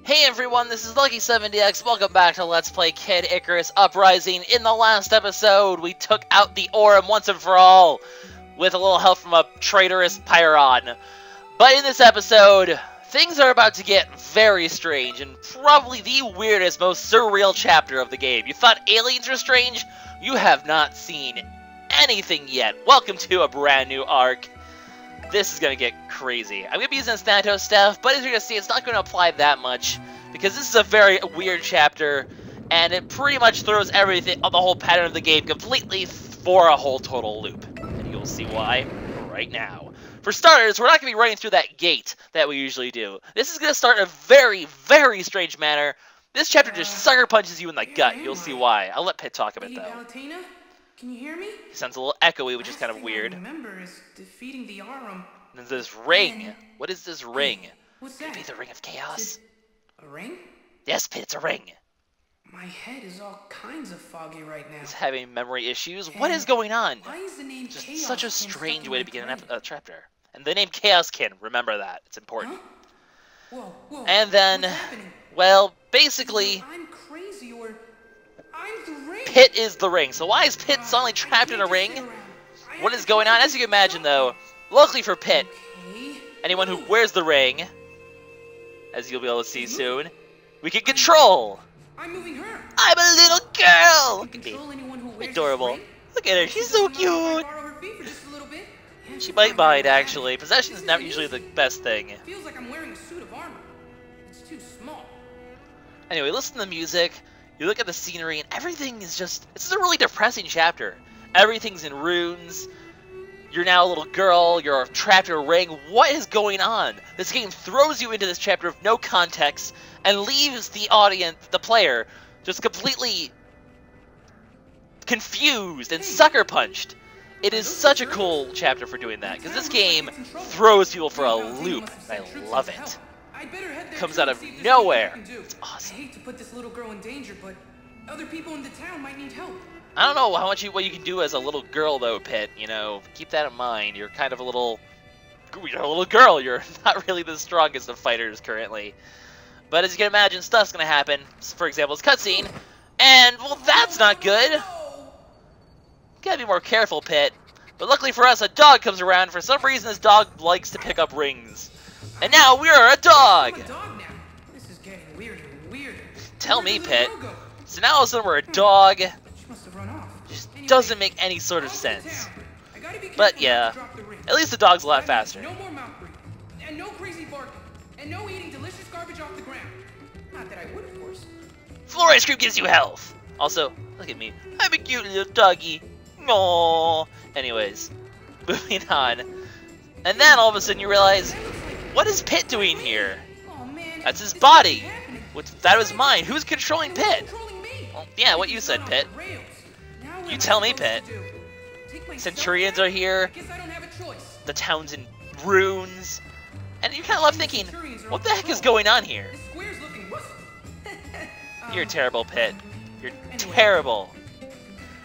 Hey everyone, this is LuckySevenDX. Welcome back to Let's Play Kid Icarus Uprising. In the last episode, we took out the Aurum once and for all, with a little help from a traitorous Pyron. But in this episode, things are about to get very strange, and probably the weirdest, most surreal chapter of the game. You thought aliens were strange? You have not seen anything yet. Welcome to a brand new arc. This is going to get crazy. I'm going to be using Thanatos stuff, but as you're going to see, it's not going to apply that much, because this is a very weird chapter, and it pretty much throws everything, the whole pattern of the game, completely for a whole total loop. And you'll see why right now. For starters, we're not going to be running through that gate that we usually do. This is going to start in a very, very strange manner. This chapter just sucker punches you in the gut. You'll see why. I'll let Pitt talk a bit, though. Palutena? Can you hear me? He sounds a little echoey, which is kind of weird. I remember is defeating the Aurum. There's this ring. What is this ring? What's Could that? it be the Ring of Chaos? A ring? Yes, Pitt, it's a ring. My head is all kinds of foggy right now. He's having memory issues. What is going on? Why is the name Just Chaos such a Kin stuck strange in way my to begin brain? a chapter. And the name Chaos Kin, remember that. It's important. Huh? Whoa, And then, what's happening? well, basically, I'm crazy or I'm the ring. Pitt is the ring. So why is Pitt suddenly trapped in a ring? What is going on? As you can imagine, though, luckily for Pitt, Okay. anyone who wears the ring, as you'll be able to see soon, we can control. I'm moving her. I'm a little girl. Look at me. Control anyone who wears Adorable. this ring? Look at her. She's so cute. Borrow her feet for just a little bit? She might mind, actually. Possession's not usually the best thing. It feels like I'm wearing a suit of armor. It's too small. Anyway, listen to the music, you look at the scenery, and everything is just... This is a really depressing chapter. Everything's in ruins. You're now a little girl. You're trapped in a ring. What is going on? This game throws you into this chapter of no context and leaves the audience, the player, just completely confused and sucker punched. It is such a cool chapter for doing that, because this game throws people for a loop, and I love it. Comes out of nowhere. It's awesome. I hate to put this little girl in danger, but other people in the town might need help. I don't know what you can do as a little girl, though, Pitt. You know, keep that in mind. You're kind of a little girl. You're not really the strongest of fighters currently. But as you can imagine, stuff's gonna happen. For example, this cutscene, and well, that's not good. Gotta be more careful, Pitt. But luckily for us, a dog comes around. For some reason, this dog likes to pick up rings. And now we're a dog! I'm a dog now. This is getting weirder and weirder. Tell me, Pitt. Logo. So now all of a sudden we're a dog. She must have run off. Just Anyway, doesn't make any sort of I'll go sense. down. I gotta be But careful yeah, not to drop the ring. at least the dog's a lot That means faster. No more mouth breathing. And no crazy barking. And no eating delicious garbage off the ground. Not that I would, of course. Floor ice cream gives you health. Also, look at me. I'm a cute little doggy. Aww. Anyways, moving on. And then all of a sudden you realize, what is Pitt doing here? Oh man. That's his this body. keeps happening. That was mine. Who's controlling Who's Pitt? controlling me? Well, yeah, what you said, Run off Pitt. the rails. Now what You am I tell me, supposed Pitt. to do? Take my Centurions stuff are here. back? Guess I don't have a choice. The town's in ruins. And you kind of left thinking, what the heck is going on here? This square's looking rough. You're terrible, Pitt. You're terrible.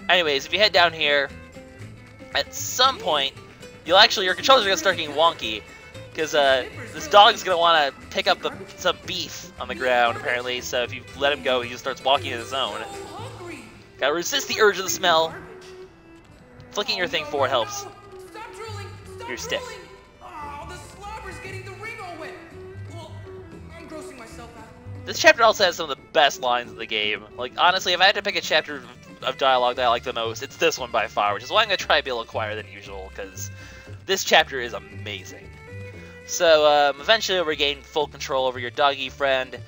Anyways, if you head down here, at some point, your controllers are gonna start getting wonky, because this dog's gonna want to pick up some beef on the ground apparently. So if you let him go, he just starts walking on his own. Gotta resist the urge of the smell. Flicking your thing forward helps. Stop drooling. Stop Your stick. drooling. Oh, the slobber's getting the ring all wet. Well, I'm grossing myself out. This chapter also has some of the best lines of the game. Like, honestly, if I had to pick a chapter of dialogue that I like the most, it's this one by far, which is why I'm going to try to be a little quieter than usual, because this chapter is amazing. So, eventually we'll regain full control over your doggy friend,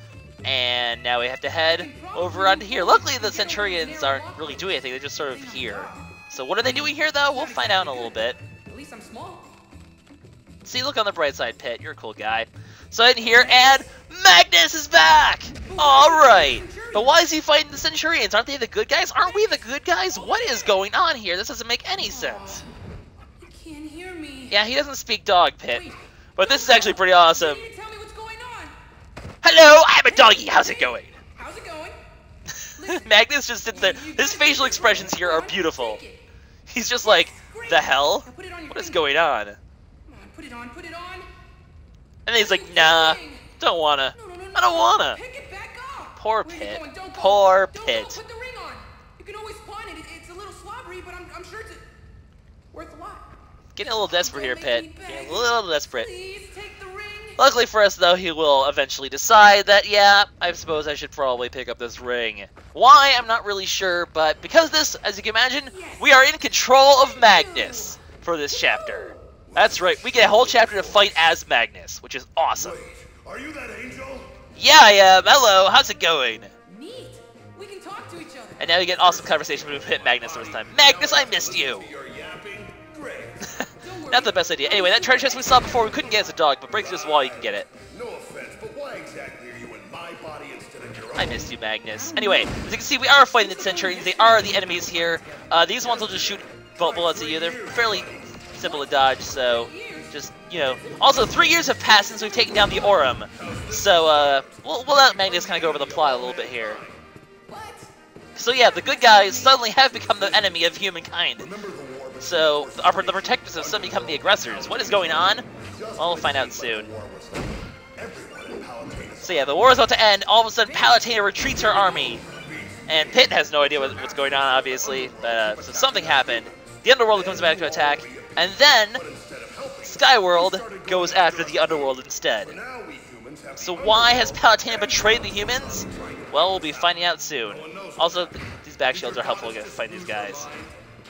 and now we have to head over onto here. Luckily, the Centurions aren't really doing anything, they're just sort of here. So what are they doing here, though? We'll find out in a little bit. At least I'm small. See, look on the bright side, Pitt. You're a cool guy. So in here, and Magnus is back! Alright! But why is he fighting the Centurions? Aren't they the good guys? Aren't we the good guys? What is going on here? This doesn't make any sense. You can't hear me. Yeah, he doesn't speak dog, Pitt. But this is actually pretty awesome. You tell me what's going on. Hello, I'm a doggy. How's it going? How's it going? Magnus just sits there. His facial expressions here are beautiful. He's just like, the hell? What is going on? Come on, put it on, put it on. And then he's like, nah, don't wanna. No, no, no, I don't wanna. Pick it back up. Poor Where you Pit. going? Don't go. Poor Don't Pit. go. Put the ring on. You can always pawn it. It's a little slobbery, but I'm sure it's worth a lot. Getting a little desperate here, Don't make Pit. me Getting beg. a little desperate. Please take the ring. Luckily for us, though, he will eventually decide that, yeah, I suppose I should probably pick up this ring. Why? I'm not really sure, but because of this, as you can imagine, we are in control of Magnus for this chapter. That's right, we get a whole chapter to fight as Magnus, which is awesome. Wait, are you that angel? Yeah, I am. Hello, how's it going? Neat. We can talk to each other. And now you get an awesome conversation with Magnus this time. Magnus, I missed you! You're yapping? Great. Not the best idea. Anyway, that treasure chest we saw before, we couldn't get as a dog, but break through this wall, you can get it. No offense, but why exactly are you in my body instead of your own? I missed you, Magnus. Anyway, as you can see, we are fighting the Centurions. They are the enemies here. These ones will just shoot bullets at you. They're fairly simple to dodge, so just, you know. Also, 3 years have passed since we've taken down the Aurum, so we'll let Magnus kind of go over the plot a little bit here. So yeah, the good guys suddenly have become the enemy of humankind. So the protectors have suddenly become the aggressors. What is going on? Well, we'll find out soon. So yeah, the war is about to end. All of a sudden, Palutena retreats her army. And Pit has no idea what's going on, obviously. But so something happened. The Underworld comes back to attack. And then, Skyworld goes after the Underworld instead. So why has Palutena betrayed the humans? Well, we'll be finding out soon. Also, these back shields are helpful to fight these guys.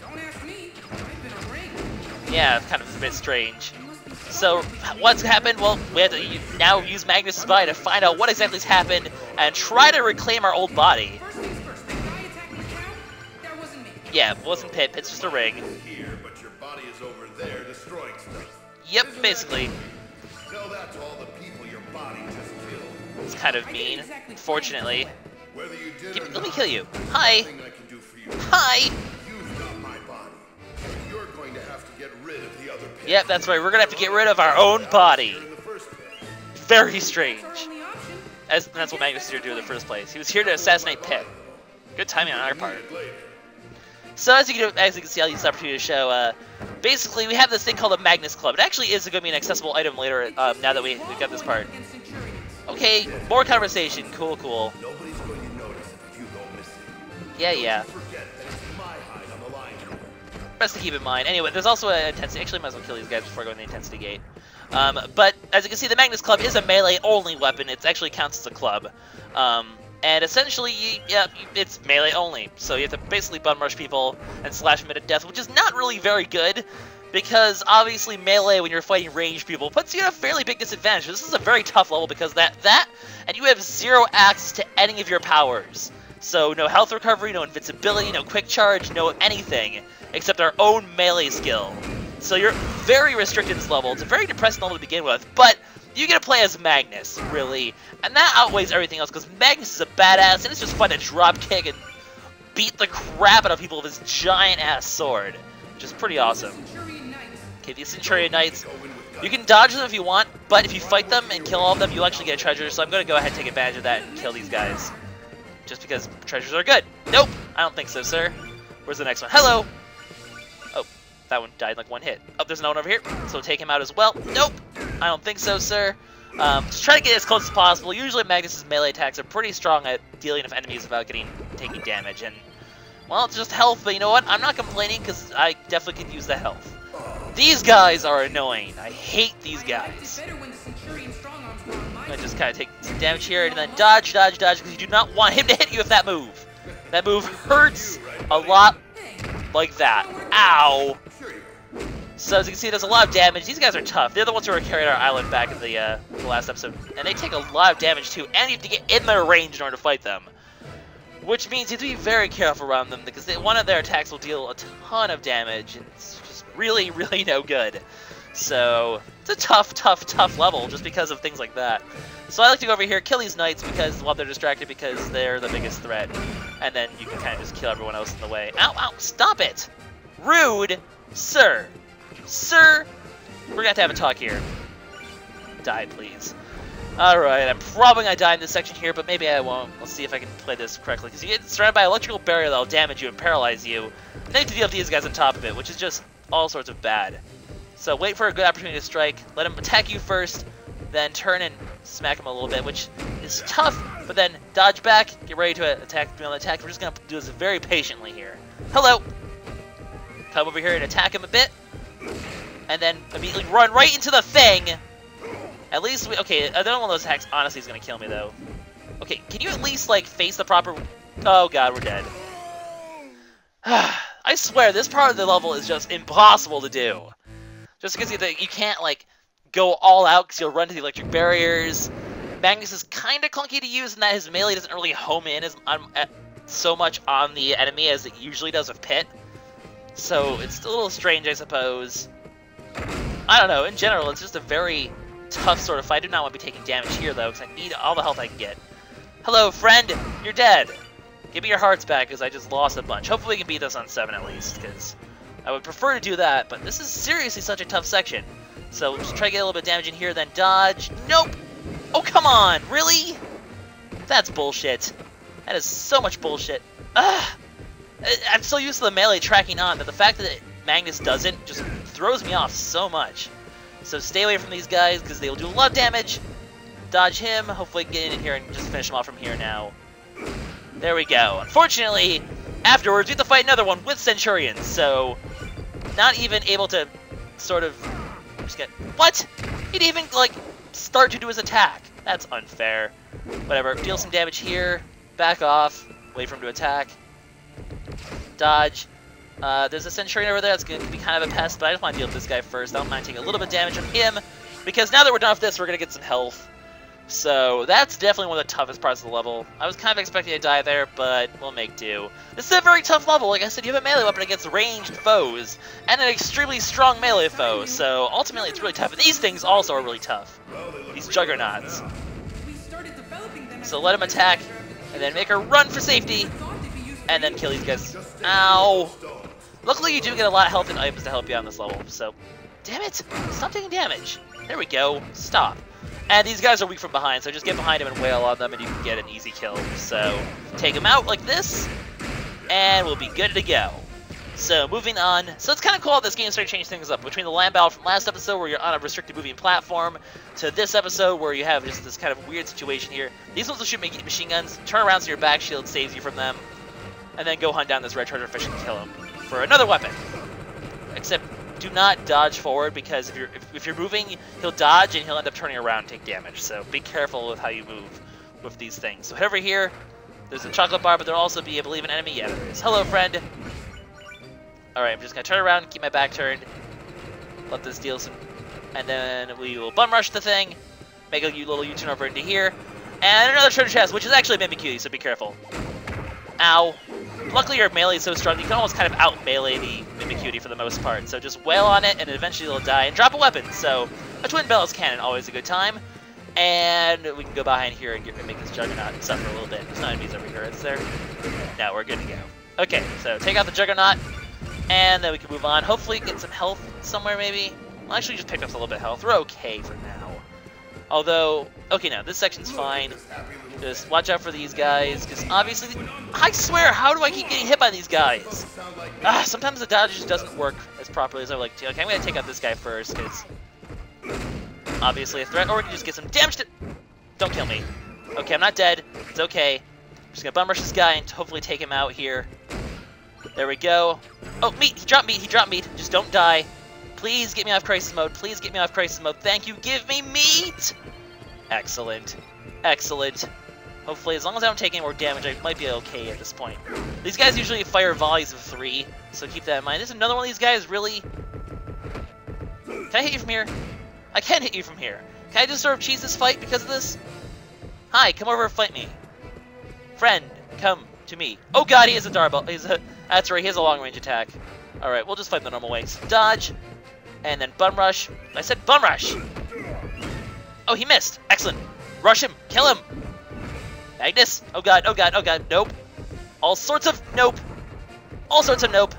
Don't ask me. I've been a ring. Yeah, kind of a bit strange. So, what's happened? Well, we have to now use Magnus' body to find out what exactly has happened and try to reclaim our old body. First things first. That guy attacking the town? That wasn't me. Yeah, it wasn't Pit. Pit's just a ring. Here, but your body is over there destroying stuff. Yep, basically. Tell that to all the people your body just killed. It's kind of mean, fortunately. Whether you did or Let me not, kill you. Hi. nothing I can do for you. Hi. You've got my body. You're going to have to get rid of the other pit. Yep, that's right. We're going to have to get rid of our own body. Here in the first pit. Very strange. That's our only option. That's what Magnus was here to do in the first place. He was here to assassinate Pit. Good timing on our part. So as you can see, I'll use this opportunity to show, basically we have this thing called the Magnus Club. It actually is going to be an accessible item later, now that we've got this part. Against Centurions. Okay, more conversation. Cool, cool. Nobody's going to notice if you go missing. Yeah. Forget that it's my hide on the line here. Best to keep in mind. Anyway, there's also an intensity. Actually, I might as well kill these guys before going to the intensity gate. But as you can see, the Magnus Club is a melee-only weapon. It actually counts as a club. And essentially, it's melee only. So you have to basically bum rush people and slash them to death, which is not really very good. Because obviously melee, when you're fighting ranged people, puts you at a fairly big disadvantage. This is a very tough level because that, and you have zero access to any of your powers. So no health recovery, no invincibility, no quick charge, no anything, except our own melee skill. So you're very restricted in this level. It's a very depressing level to begin with, but you get to play as Magnus, really. And that outweighs everything else, because Magnus is a badass, and it's just fun to drop kick and beat the crap out of people with his giant-ass sword, which is pretty awesome. Centurion Knights. Okay, these Centurion Knights, you can dodge them if you want, but if you fight them and kill all of them, you'll actually get a treasure, so I'm going to go ahead and take advantage of that and kill these guys. Just because treasures are good. Nope, I don't think so, sir. Where's the next one? Hello! Oh, that one died in like one hit. Oh, there's another one over here, so take him out as well. Nope, I don't think so, sir. Just try to get as close as possible. Usually Magnus' melee attacks are pretty strong at dealing with enemies without taking damage, and well, it's just health, but you know what? I'm not complaining because I definitely could use the health. These guys are annoying. I hate these guys. I'm gonna just kind of take some damage here and then dodge, because you do not want him to hit you with that move. That move hurts a lot like that. Ow! So as you can see, there's a lot of damage. These guys are tough. They're the ones who were carrying our island back in the last episode. And they take a lot of damage too, and you have to get in their range in order to fight them. Which means you have to be very careful around them, because one of their attacks will deal a ton of damage, and it's just really, really no good. So, it's a tough level, just because of things like that. So I like to go over here, kill these knights, while they're distracted, because they're the biggest threat. And then you can kind of just kill everyone else in the way. Ow, ow, stop it! Rude! Sir! Sir! We're gonna have to have a talk here. Die, please. Alright, I'm probably gonna die in this section here, but maybe I won't. Let's see if I can play this correctly. Because you get surrounded by an electrical barrier that'll damage you and paralyze you. And then you have to deal with these guys on top of it, which is just all sorts of bad. So wait for a good opportunity to strike, let him attack you first, then turn and smack him a little bit, which is tough, but then dodge back, get ready to attack, be on the attack. We're just going to do this very patiently here. Hello! Come over here and attack him a bit, and then immediately run right into the thing! At least we, okay, I don't know one of those attacks honestly is going to kill me though. Okay, can you at least like face the proper, oh god, we're dead. I swear, this part of the level is just impossible to do. Just because you can't like go all out because you'll run to the electric barriers. Magnus is kind of clunky to use in that his melee doesn't really home in so much on the enemy as it usually does with Pit. So it's a little strange, I suppose. I don't know, in general, it's just a very tough sort of fight. I do not want to be taking damage here, though, because I need all the health I can get. Hello, friend! You're dead! Give me your hearts back, because I just lost a bunch. Hopefully we can beat this on 7 at least, because I would prefer to do that, but this is seriously such a tough section. So we'll just try to get a little bit of damage in here, then dodge. Nope! Oh, come on! Really? That's bullshit. That is so much bullshit. Ugh! I'm so used to the melee tracking on, but the fact that Magnus doesn't just throws me off so much. So stay away from these guys, because they will do a lot of damage. Dodge him, hopefully get in here and just finish him off from here now. There we go. Unfortunately, afterwards we have to fight another one with Centurions, so not even able to sort of just get... What? He didn't even, like, start to do his attack. That's unfair. Whatever, deal some damage here, back off, wait for him to attack. Dodge. There's a Centurion over there that's going to be kind of a pest, but I just want to deal with this guy first. I don't mind taking a little bit of damage from him, because now that we're done with this, we're going to get some health. So that's definitely one of the toughest parts of the level. I was kind of expecting to die there, but we'll make do. This is a very tough level. Like I said, you have a melee weapon against ranged foes, and an extremely strong melee foe, so ultimately it's really tough. And these things also are really tough. These juggernauts. So let him attack, and then make her run for safety, and then kill these guys. Ow! Luckily you do get a lot of health and items to help you out on this level, so... Damn it! Stop taking damage! There we go. Stop. And these guys are weak from behind, so just get behind him and wail on them and you can get an easy kill. So, take him out like this, and we'll be good to go. So, moving on. So it's kind of cool how this game started to change things up. Between the land battle from last episode, where you're on a restricted moving platform, to this episode, where you have just this kind of weird situation here. These ones will shoot machine guns, turn around so your back shield saves you from them, and then go hunt down this red treasure fish and kill him for another weapon. Except, do not dodge forward, because if you're moving, he'll dodge and he'll end up turning around and take damage. So be careful with how you move with these things. So head over here. There's a chocolate bar, but there'll also be, I believe, an enemy. Yeah, there is. Hello, friend. Alright, I'm just going to turn around, keep my back turned. Let this deal some... And then we will bum rush the thing. Make a little U-turn over into here. And another treasure chest, which is actually Mimikyu, so be careful. Ow. Luckily your melee is so strong, you can almost kind of out-melee the Mimikyu for the most part. So just wail on it, and eventually it'll die, and drop a weapon. So a Twin Bellows Cannon, always a good time. And we can go behind here and make this Juggernaut suffer a little bit. There's no enemies over here, is there? No, we're good to go. Okay, so take out the Juggernaut, and then we can move on. Hopefully get some health somewhere, maybe. Well, actually just picked up a little bit of health. We're okay for now. Although, okay, now this section's fine. Just watch out for these guys, because obviously, I swear, how do I keep getting hit by these guys? Sometimes the dodge just doesn't work as properly as I would like to. Okay, I'm going to take out this guy first, because obviously a threat, or we can just get some damage to... Don't kill me. Okay, I'm not dead. It's okay. I'm just going to bum rush this guy and hopefully take him out here. There we go. Oh, meat! He dropped meat! He dropped meat! Just don't die. Please get me off crisis mode. Please get me off crisis mode. Thank you. Give me meat! Excellent. Excellent. Hopefully, as long as I don't take any more damage, I might be okay at this point. These guys usually fire volleys of 3, so keep that in mind. There's another one of these guys, really? Can I hit you from here? I can hit you from here. Can I just sort of cheese this fight because of this? Hi, come over and fight me. Friend, come to me. Oh god, he has a darbell. That's right, he has a long-range attack. Alright, we'll just fight the normal way. So dodge, and then bum rush. I said bum rush! Oh, he missed. Excellent. Rush him. Kill him. Magnus. Oh god, oh god, oh god. Nope. All sorts of nope. All sorts of nope.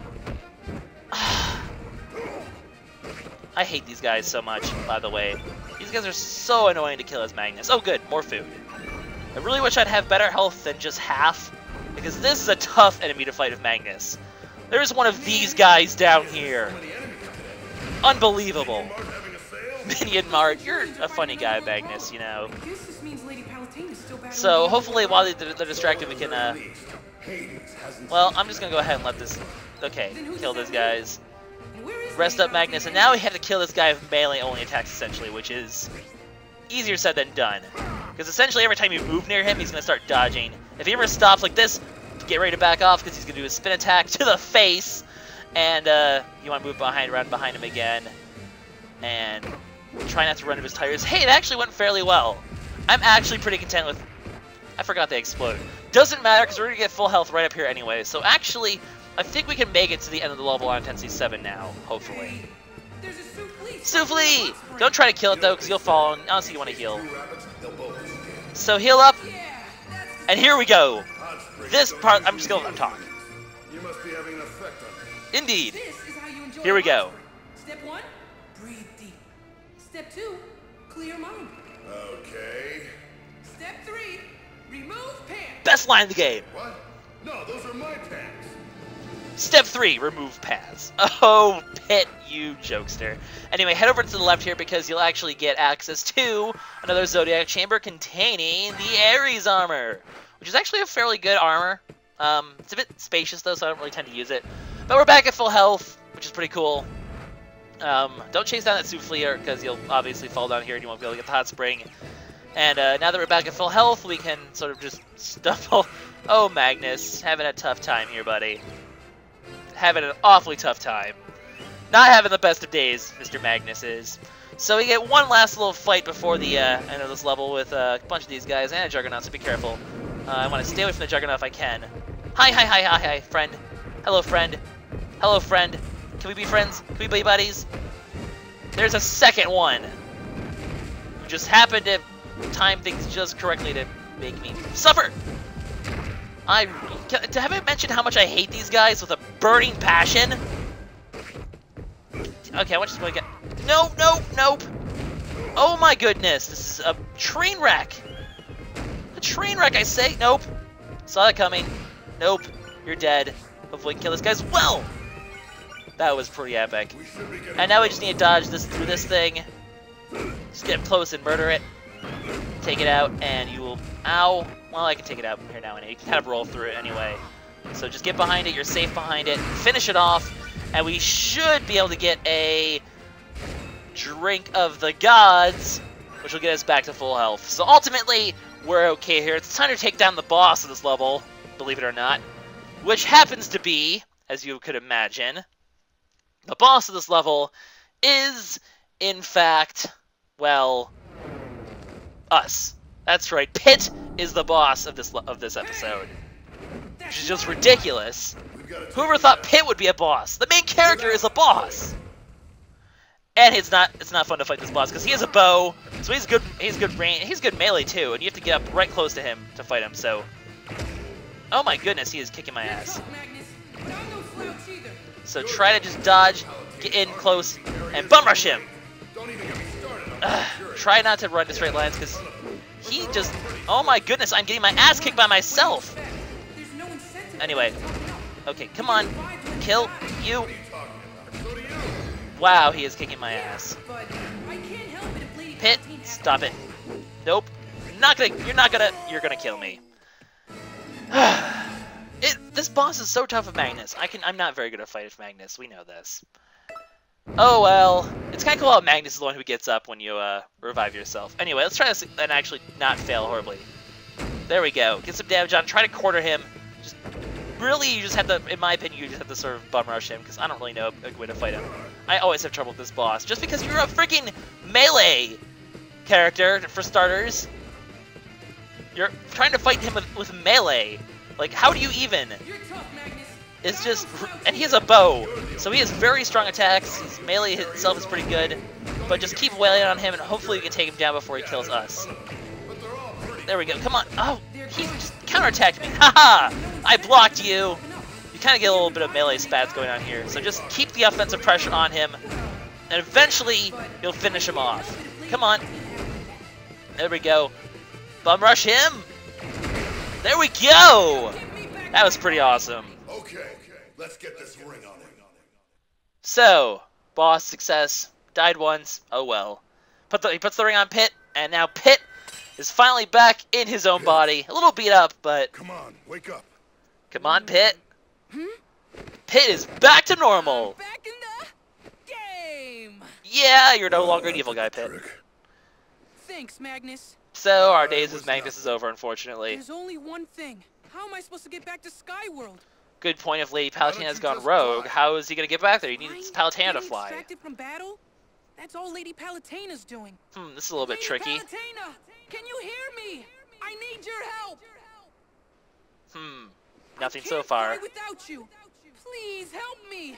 I hate these guys so much, by the way. These guys are so annoying to kill as Magnus. Oh good, more food. I really wish I'd have better health than just half, because this is a tough enemy to fight with Magnus. There's one of these guys down here. Unbelievable. Minion Mart, you're a funny guy, Magnus, you know. I guess this means Lady Palutena still So hopefully while they're distracted, we can, well, I'm just gonna go ahead and let this, okay, kill those guys. Rest up Magnus, and now we have to kill this guy with melee-only attacks, essentially, which is easier said than done. Because essentially every time you move near him, he's gonna start dodging. If he ever stops like this, get ready to back off, because he's gonna do a spin attack to the face. And you want to move around behind him again, and try not to run into his tires. Hey, it actually went fairly well. I'm actually pretty content with... I forgot they exploded. Doesn't matter, because we're going to get full health right up here anyway. So actually, I think we can make it to the end of the level on Intensity 7 now, hopefully. Souffle! Don't try to kill it, though, because you'll fall, and honestly, you want to heal. So heal up, and here we go. This part, I'm just going to let him talk. You must be having an effect on me. Indeed. Here we go. Step 1, breathe deep. Step 2, clear mind. Okay. Step 3, remove pants. Best line in the game. What? No, those are my pants. Step 3, remove paths. Oh, Pit, you jokester. Anyway, head over to the left here because you'll actually get access to another Zodiac chamber containing the Ares armor, which is actually a fairly good armor. It's a bit spacious though, so I don't really tend to use it. But we're back at full health, which is pretty cool. Don't chase down that Souffle because you'll obviously fall down here and you won't be able to get the hot spring. And now that we're back at full health, we can sort of just stumble. Oh, Magnus, having a tough time here, buddy. Having an awfully tough time. Not having the best of days, Mr. Magnus is. So we get one last little fight before the end of this level with a bunch of these guys and a Juggernaut, so be careful. I want to stay away from the Juggernaut if I can. Hi, friend. Hello, friend. Hello, friend. Can we be friends? Can we be buddies? There's a second one. Who just happened to time things just correctly to make me suffer. Have I mentioned how much I hate these guys with a burning passion? Okay, I want you to get... No, nope. Oh my goodness, this is a train wreck. A train wreck, I say. Nope. Saw that coming. Nope. You're dead. Hopefully we can kill this guy as well. That was pretty epic. And now we just need to dodge this through this thing. Just get close and murder it. Take it out, and you will... Ow. Well, I can take it out from here now, and you can kind of roll through it anyway. So just get behind it. You're safe behind it. Finish it off, and we should be able to get a drink of the gods, which will get us back to full health. So ultimately, we're okay here. It's time to take down the boss of this level, believe it or not, which happens to be, as you could imagine, the boss of this level is, in fact, well, us. That's right, Pit is the boss of this episode, which is just ridiculous. Whoever thought Pit would be a boss? The main character is a boss, and it's not fun to fight this boss because he has a bow, so he's good range, he's good melee too, and you have to get up right close to him to fight him. So, oh my goodness, he is kicking my ass. So try to just dodge, get in close, and bum rush him. Try not to run to straight lines because he just... Oh my goodness, I'm getting my ass kicked by myself. Anyway. Okay, come on. Kill you. Wow, he is kicking my ass. Pit, stop it. Nope. You're gonna kill me. This boss is so tough with Magnus. I'm not very good at fighting with Magnus. We know this. Oh well, it's kind of cool how Magnus is the one who gets up when you revive yourself. Anyway, let's try this and actually not fail horribly. There we go. Get some damage on. Try to quarter him. Really, you just have to, in my opinion, you just have to sort of bum rush him because I don't really know a good way to fight him. I always have trouble with this boss just because you're a freaking melee character for starters. You're trying to fight him with melee. Like, how do you even? It's just, and he has a bow, so he has very strong attacks. His melee itself is pretty good, but just keep wailing on him, and hopefully we can take him down before he kills us. There we go. Come on. Oh, he just counterattacked me. Haha! I blocked you. You kind of get a little bit of melee spats going on here, so just keep the offensive pressure on him, and eventually you'll finish him off. Come on. There we go. Bum rush him. There we go. That was pretty awesome. Okay, let's get this ring on him. So, boss success. Died once. Oh well. He puts the ring on Pit, and now Pit is finally back in his own body. A little beat up, but... Come on, wake up. Come on, Pit. Pit is back to normal. Back in the game. Yeah, you're no longer an evil guy, Pit. Thanks, Magnus. So, our days as Magnus is over, unfortunately. There's only one thing. How am I supposed to get back to Skyworld? Good point. If Lady Palutena's gone rogue, how is he going to get back there? He needs Palutena to fly. Distracted from battle? That's all Lady Palutena's doing. This is a little bit tricky. Lady Palutena, can you hear me? I need your help. Nothing so far. I can't fly without you. Please help me.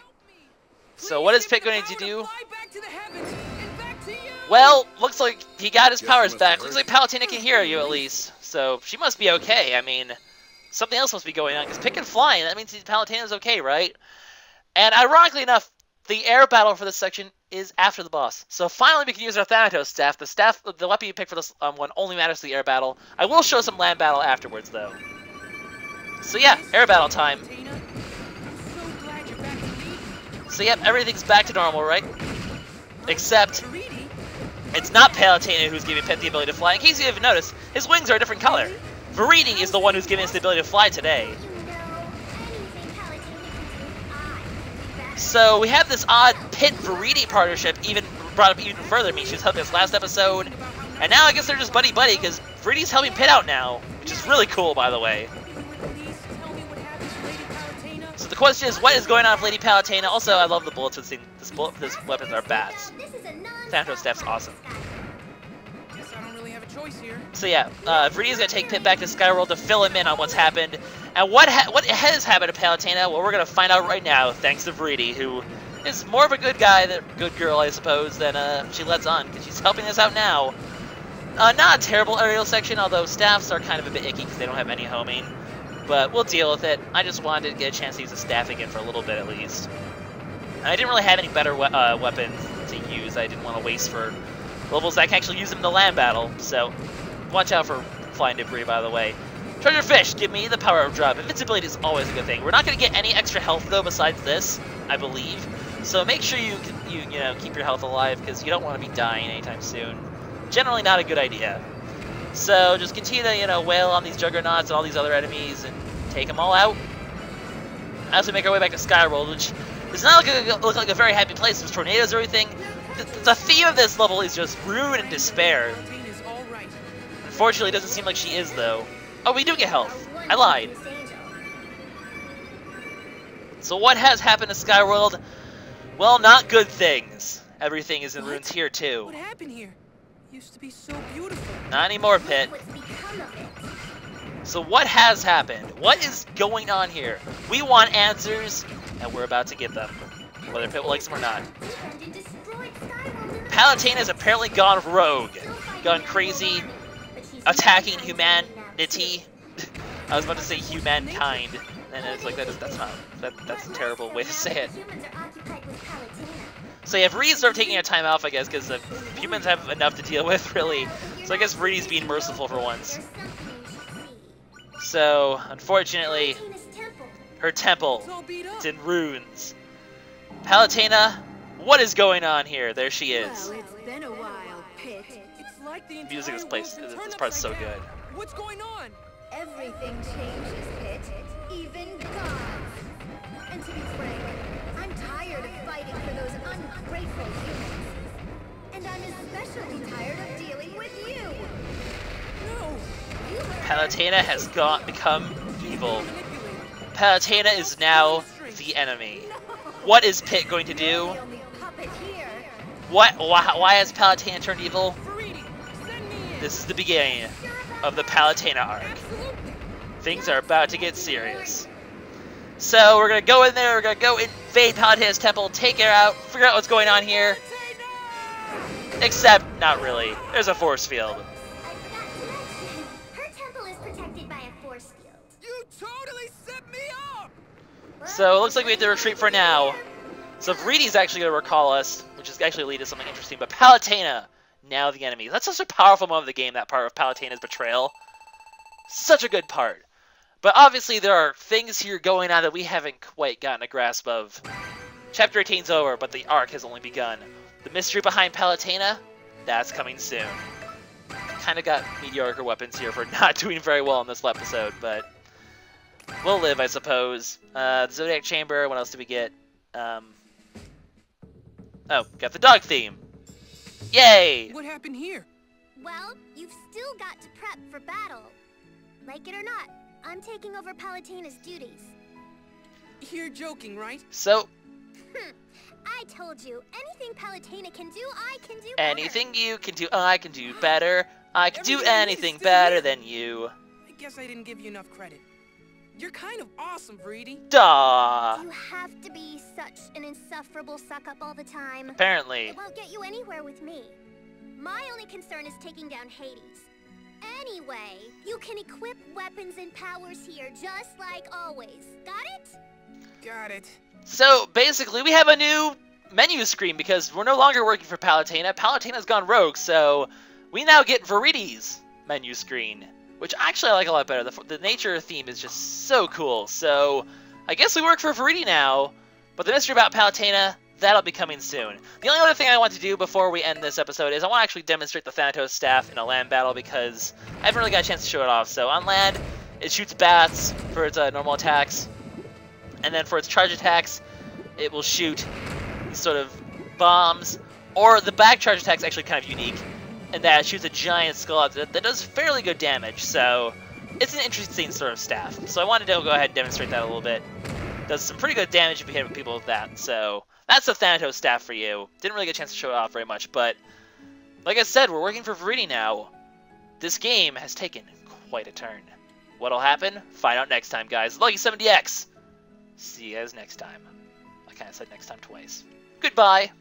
So what is Pit going to do? Fly back to the heavens and back to you. Well, looks like he got his powers back. Looks like Palutena can hear you at least. So she must be okay. I mean, something else must be going on because Pit can fly, and that means Palutena's okay, right? And ironically enough, the air battle for this section is after the boss. So finally we can use our Thanatos staff. The weapon you pick for this one only matters to the air battle. I will show some land battle afterwards, though. So yeah, air battle time. So yep, everything's back to normal, right? Except it's not Palutena who's giving Pit the ability to fly. In case you haven't noticed, his wings are a different color. Veriti is the one who's giving us the ability to fly today. So we have this odd Pit-Veriti partnership even brought up even further. I mean, she was helping us last episode, and now I guess they're just buddy-buddy because Veriti's helping Pit out now, which is really cool, by the way. So the question is, what is going on with Lady Palutena? Also, I love the bullets with this weapons are bats. Thanatos staff's awesome. Guess I don't really have a choice here. So yeah, Veriti's gonna take Pit back to Skyworld to fill him in on what's happened. And what has happened to Palutena? Well, we're gonna find out right now, thanks to Veriti, who is more of a good guy, good girl, I suppose, than she lets on, because she's helping us out now. Not a terrible aerial section, although staffs are kind of a bit icky because they don't have any homing. But we'll deal with it. I just wanted to get a chance to use the staff again for a little bit at least. And I didn't really have any better weapons to use. I didn't want to waste for levels that I can actually use them in the land battle. So watch out for flying debris, by the way. Treasure Fish, give me the power of drop. Invincibility is always a good thing. We're not going to get any extra health though besides this, I believe. So make sure you keep your health alive because you don't want to be dying anytime soon. Generally not a good idea. So just continue to, wail on these juggernauts and all these other enemies and take them all out. As we make our way back to Skyworld, which does not look like a very happy place. There's tornadoes and everything. The theme of this level is just ruin and despair. Unfortunately, it doesn't seem like she is, though. Oh, we do get health. I lied. So what has happened to Skyworld? Well, not good things. Everything is in ruins here, too. What happened here? Used to be so beautiful. Not anymore, Pit. So what has happened? What is going on here? We want answers, and we're about to get them. Whether Pit likes them or not. Palutena has apparently gone rogue. Gone crazy. Attacking humanity. I was about to say humankind. And it's like, that's a terrible way to say it. So yeah, Veriti's sort of taking a time off, I guess, because the humans have enough to deal with, really. So I guess Veriti's being merciful for once. So, unfortunately, her temple, it's in ruins. Palutena, what is going on here? There she is. Well, it's been a while, Pit. It's like the Music in this entire world this turned part's so upside good. down. What's going on? Everything changes, Pit. Even gods. And to be frank, I'm tired of fighting for those ungrateful humans. And I'm especially tired of dealing with you. No. Palutena has become evil. Palutena is now the enemy. What is Pit going to do? Why has Palutena turned evil? This is the beginning of the Palutena arc. Things are about to get serious. So we're gonna go in there, we're gonna go invade Palutena's temple, take her out, figure out what's going on here. Except, not really. There's a force field. Her temple is protected by a force field. You totally set me up. So it looks like we have to retreat for now. So Veriti's actually gonna recall us, which is actually lead to something interesting, but Palutena, now the enemy. That's such a powerful moment of the game, that part of Palutena's betrayal. Such a good part. But obviously there are things here going on that we haven't quite gotten a grasp of. Chapter 18's over, but the arc has only begun. The mystery behind Palutena, that's coming soon. kind of got mediocre weapons here for not doing very well in this episode, but we'll live, I suppose. The Zodiac Chamber, what else did we get? Oh, got the dog theme. Yay! What happened here? Well, you've still got to prep for battle. Like it or not, I'm taking over Palutena's duties. You're joking, right? So, I told you, anything Palutena can do, I can do better. anything you can do, I can do better. I can do Everything is anything still better here. than you. I guess I didn't give you enough credit. You're kind of awesome, Vreedy. Duh! You have to be such an insufferable suck-up all the time. Apparently. It won't get you anywhere with me. My only concern is taking down Hades. Anyway, you can equip weapons and powers here, just like always. Got it? Got it. So, basically, we have a new menu screen because we're no longer working for Palutena. Palutena's gone rogue, so we now get Viridi's menu screen, which actually I like a lot better. The nature theme is just so cool. So, I guess we work for Viridi now, but the mystery about Palutena, that'll be coming soon. The only other thing I want to do before we end this episode is I want to actually demonstrate the Thanatos staff in a land battle because I haven't really got a chance to show it off. So, on land, it shoots bats for its normal attacks. And then for its charge attacks, it will shoot these sort of bombs. Or the back charge attack is actually kind of unique, in that it shoots a giant skull that does fairly good damage. So it's an interesting sort of staff. So I wanted to go ahead and demonstrate that a little bit. Does some pretty good damage if you hit people with that. So that's the Thanatos staff for you. Didn't really get a chance to show it off very much, but like I said, we're working for Viridi now. This game has taken quite a turn. What'll happen? Find out next time, guys. LuckySevenDX! See you guys next time. I kind of said next time twice. Goodbye!